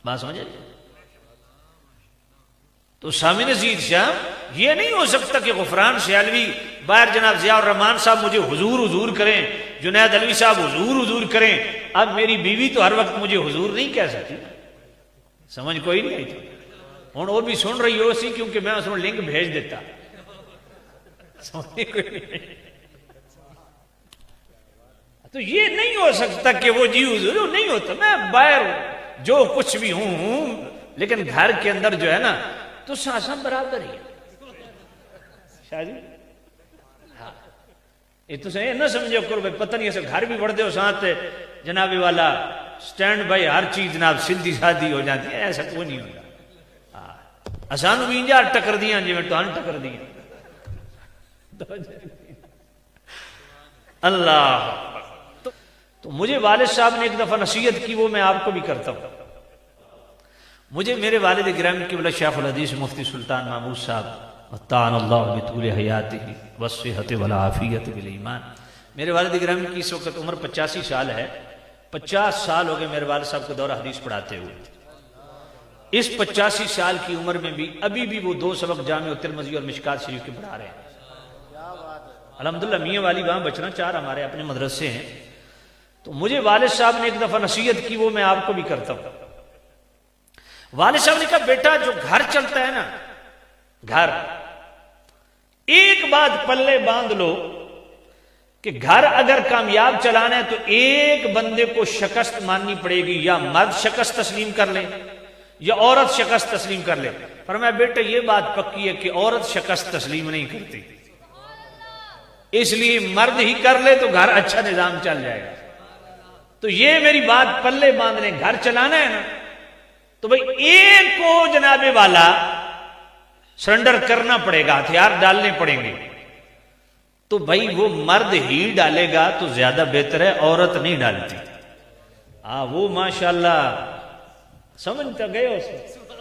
بات سمجھے؟ تو سامع نذیر شاہ یہ نہیں ہو سکتا کہ غفران سیالوی باہر جناب ضیاء الرحمان صاحب مجھے حضور حضور کریں، جنید علوی صاحب حضور حضور کریں، اب میری بیوی تو ہر وقت مجھے حضور نہیں کہہ سکتی، سمجھ کوئی نہیں آئی تھی. ہوں وہ بھی سن رہی ہو سی کیونکہ میں اس کو لنک بھیج دیتا. سمجھ کوئی نہیں. تو یہ نہیں ہو سکتا کہ وہ جی حضور نہیں ہوتا، میں باہر جو کچھ بھی ہوں لیکن گھر کے اندر جو ہے نا تو ساسا برابر ہی شاہ جی. ہاں یہ تو صحیح نہ سمجھو کرو بھائی پتہ نہیں ایسے گھر بھی بڑھ دے ہو ساتھ جناب والا سٹینڈ بائی ہر چیز جناب سیدھی سادھی ہو جاتی ہے، ایسا کوئی نہیں ہوتا. آسان بھی انجار ٹکر دیا جی میں تو ٹکر دیا. اللہ تو مجھے والد صاحب نے ایک دفعہ نصیحت کی، وہ میں آپ کو بھی کرتا ہوں. مجھے میرے والد گرامی قبلہ شیخ الحدیث مفتی سلطان محمود صاحب وطعن اللہ بطول حیاتہ والصحت والعافیت بالایمان، میرے والد گرامی کی اس وقت عمر 85 سال ہے. 50 سال ہو گئے میرے والد صاحب کو دورہ حدیث پڑھاتے ہوئے. اس 85 سال کی عمر میں بھی ابھی بھی وہ 2 سبق جامع ترمذی اور مشکات شریف کے پڑھا رہے ہیں. الحمدللہ میاں والی وہاں بچنا 4 ہمارے اپنے مدرسے ہیں. تو مجھے والد صاحب نے ایک دفعہ نصیحت کی، وہ میں آپ کو بھی کرتا ہوں. والد صاحب نے کہا بیٹا جو گھر چلتا ہے نا، گھر ایک بات پلے باندھ لو کہ گھر اگر کامیاب چلانا ہے تو ایک بندے کو شکست ماننی پڑے گی، یا مرد شکست تسلیم کر لے یا عورت شکست تسلیم کر لے. فرمایا بیٹا یہ بات پکی ہے کہ عورت شکست تسلیم نہیں کرتی، اس لیے مرد ہی کر لے تو گھر اچھا نظام چل جائے گا. تو یہ میری بات پلے باندھنے، گھر چلانا ہے نا تو بھئی ایک کو جناب والا سرنڈر کرنا پڑے گا، ہتھیار ڈالنے پڑیں گے. تو بھئی وہ مرد ہی ڈالے گا تو زیادہ بہتر ہے، عورت نہیں ڈالتی. وہ ماشاءاللہ سمجھتا گئے اس